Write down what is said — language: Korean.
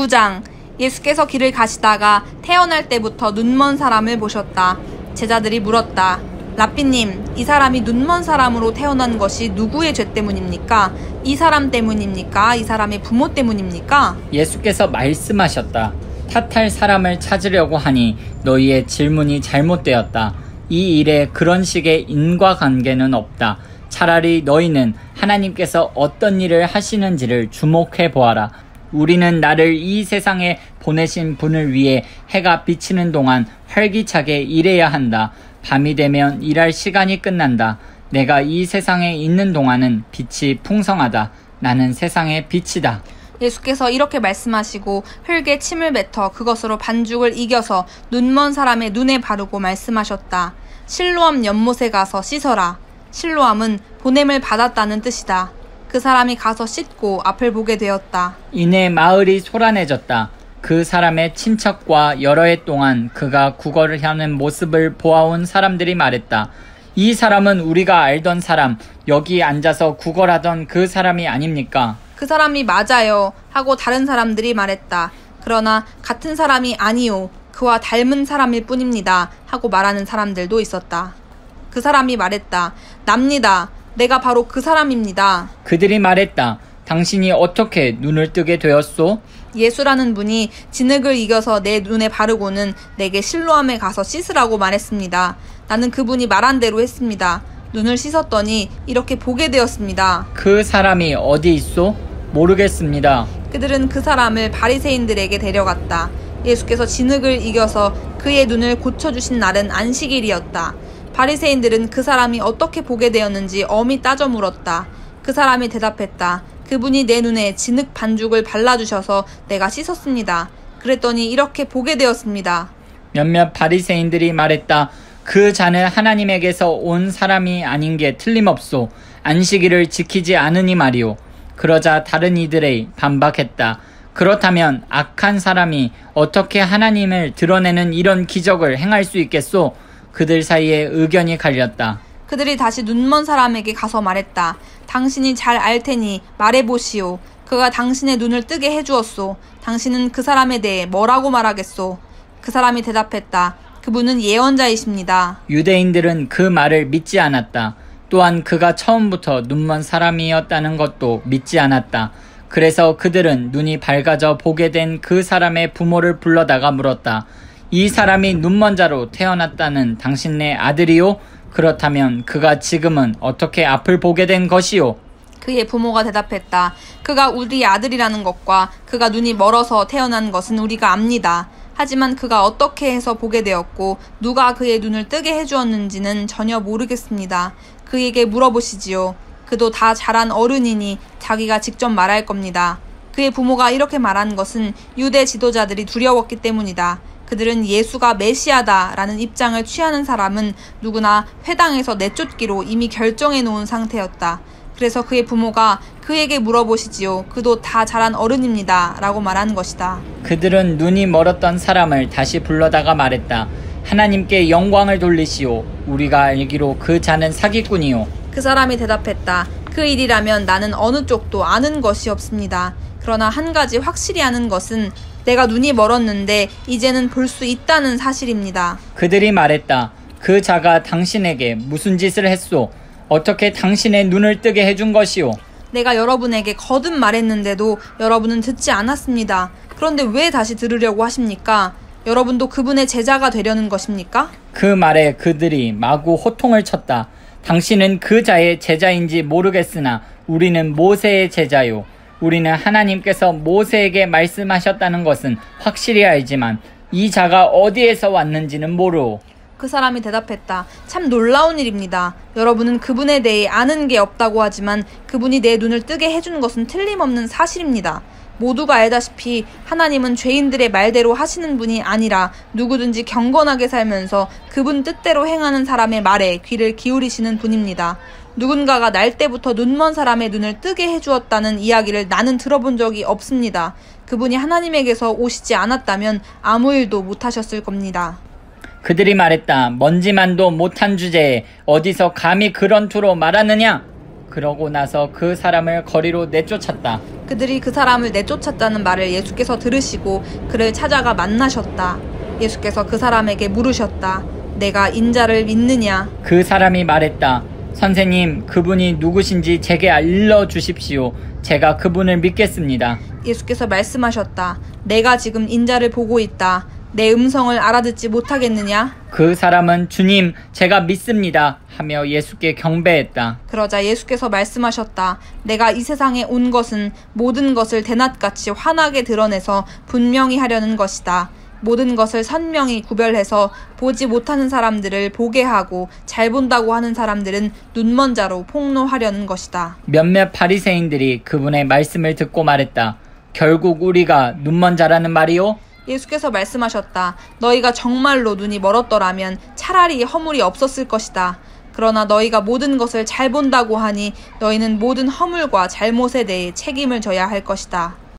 9장. 예수께서 길을 가시다가 태어날 때부터 눈먼 사람을 보셨다. 제자들이 물었다. 라삐님, 이 사람이 눈먼 사람으로 태어난 것이 누구의 죄 때문입니까? 이 사람 때문입니까? 이 사람의 부모 때문입니까? 예수께서 말씀하셨다. 탓할 사람을 찾으려고 하니 너희의 질문이 잘못되었다. 이 일에 그런 식의 인과관계는 없다. 차라리 너희는 하나님께서 어떤 일을 하시는지를 주목해 보아라. 우리는 나를 이 세상에 보내신 분을 위해 해가 비치는 동안 활기차게 일해야 한다. 밤이 되면 일할 시간이 끝난다. 내가 이 세상에 있는 동안은 빛이 풍성하다. 나는 세상의 빛이다. 예수께서 이렇게 말씀하시고 흙에 침을 뱉어 그것으로 반죽을 이겨서 눈먼 사람의 눈에 바르고 말씀하셨다. 실로암 연못에 가서 씻어라. 실로암은 보냄을 받았다는 뜻이다. 그 사람이 가서 씻고 앞을 보게 되었다. 이내 마을이 소란해졌다. 그 사람의 친척과 여러 해 동안 그가 구걸을 하는 모습을 보아온 사람들이 말했다. 이 사람은 우리가 알던 사람, 여기 앉아서 구걸하던 그 사람이 아닙니까? 그 사람이 맞아요 하고 다른 사람들이 말했다. 그러나 같은 사람이 아니요, 그와 닮은 사람일 뿐입니다 하고 말하는 사람들도 있었다. 그 사람이 말했다. 납니다. 내가 바로 그 사람입니다. 그들이 말했다. 당신이 어떻게 눈을 뜨게 되었소? 예수라는 분이 진흙을 이겨서 내 눈에 바르고는 내게 실로암에 가서 씻으라고 말했습니다. 나는 그분이 말한 대로 했습니다. 눈을 씻었더니 이렇게 보게 되었습니다. 그 사람이 어디 있소? 모르겠습니다. 그들은 그 사람을 바리새인들에게 데려갔다. 예수께서 진흙을 이겨서 그의 눈을 고쳐주신 날은 안식일이었다. 바리새인들은 그 사람이 어떻게 보게 되었는지 엄히 따져 물었다. 그 사람이 대답했다. 그분이 내 눈에 진흙 반죽을 발라주셔서 내가 씻었습니다. 그랬더니 이렇게 보게 되었습니다. 몇몇 바리새인들이 말했다. 그 자는 하나님에게서 온 사람이 아닌 게 틀림없소. 안식일을 지키지 않으니 말이오. 그러자 다른 이들이 반박했다. 그렇다면 악한 사람이 어떻게 하나님을 드러내는 이런 기적을 행할 수 있겠소? 그들 사이에 의견이 갈렸다. 그들이 다시 눈먼 사람에게 가서 말했다. 당신이 잘 알 테니 말해보시오. 그가 당신의 눈을 뜨게 해주었소. 당신은 그 사람에 대해 뭐라고 말하겠소? 그 사람이 대답했다. 그분은 예언자이십니다. 유대인들은 그 말을 믿지 않았다. 또한 그가 처음부터 눈먼 사람이었다는 것도 믿지 않았다. 그래서 그들은 눈이 밝아져 보게 된 그 사람의 부모를 불러다가 물었다. 이 사람이 눈먼 자로 태어났다는 당신네 아들이요? 그렇다면 그가 지금은 어떻게 앞을 보게 된 것이요? 그의 부모가 대답했다. 그가 우리 아들이라는 것과 그가 눈이 멀어서 태어난 것은 우리가 압니다. 하지만 그가 어떻게 해서 보게 되었고 누가 그의 눈을 뜨게 해주었는지는 전혀 모르겠습니다. 그에게 물어보시지요. 그도 다 자란 어른이니 자기가 직접 말할 겁니다. 그의 부모가 이렇게 말한 것은 유대 지도자들이 두려웠기 때문이다. 그들은 예수가 메시아다라는 입장을 취하는 사람은 누구나 회당에서 내쫓기로 이미 결정해 놓은 상태였다. 그래서 그의 부모가 그에게 물어보시지요. 그도 다 자란 어른입니다 라고 말한 것이다. 그들은 눈이 멀었던 사람을 다시 불러다가 말했다. 하나님께 영광을 돌리시오. 우리가 알기로 그 자는 사기꾼이요. 그 사람이 대답했다. 그 일이라면 나는 어느 쪽도 아는 것이 없습니다. 그러나 한 가지 확실히 아는 것은 내가 눈이 멀었는데 이제는 볼 수 있다는 사실입니다. 그들이 말했다. 그 자가 당신에게 무슨 짓을 했소? 어떻게 당신의 눈을 뜨게 해준 것이오? 내가 여러분에게 거듭 말했는데도 여러분은 듣지 않았습니다. 그런데 왜 다시 들으려고 하십니까? 여러분도 그분의 제자가 되려는 것입니까? 그 말에 그들이 마구 호통을 쳤다. 당신은 그 자의 제자인지 모르겠으나 우리는 모세의 제자요. 우리는 하나님께서 모세에게 말씀하셨다는 것은 확실히 알지만 이 자가 어디에서 왔는지는 모르오. 그 사람이 대답했다. 참 놀라운 일입니다. 여러분은 그분에 대해 아는 게 없다고 하지만 그분이 내 눈을 뜨게 해준 것은 틀림없는 사실입니다. 모두가 알다시피 하나님은 죄인들의 말대로 하시는 분이 아니라 누구든지 경건하게 살면서 그분 뜻대로 행하는 사람의 말에 귀를 기울이시는 분입니다. 누군가가 날 때부터 눈먼 사람의 눈을 뜨게 해주었다는 이야기를 나는 들어본 적이 없습니다. 그분이 하나님에게서 오시지 않았다면 아무 일도 못하셨을 겁니다. 그들이 말했다. 먼지만도 못한 주제에 어디서 감히 그런 투로 말하느냐? 그러고 나서 그 사람을 거리로 내쫓았다. 그들이 그 사람을 내쫓았다는 말을 예수께서 들으시고 그를 찾아가 만나셨다. 예수께서 그 사람에게 물으셨다. 내가 인자를 믿느냐? 그 사람이 말했다. 선생님, 그분이 누구신지 제게 알려주십시오. 제가 그분을 믿겠습니다. 예수께서 말씀하셨다. 내가 지금 인자를 보고 있다. 내 음성을 알아듣지 못하겠느냐? 그 사람은 주님, 제가 믿습니다 하며 예수께 경배했다. 그러자 예수께서 말씀하셨다. 내가 이 세상에 온 것은 모든 것을 대낮같이 환하게 드러내서 분명히 하려는 것이다. 모든 것을 선명히 구별해서 보지 못하는 사람들을 보게 하고 잘 본다고 하는 사람들은 눈먼 자로 폭로하려는 것이다. 몇몇 바리새인들이 그분의 말씀을 듣고 말했다. 결국 우리가 눈먼 자라는 말이요? 예수께서 말씀하셨다. 너희가 정말로 눈이 멀었더라면 차라리 허물이 없었을 것이다. 그러나 너희가 모든 것을 잘 본다고 하니 너희는 모든 허물과 잘못에 대해 책임을 져야 할 것이다.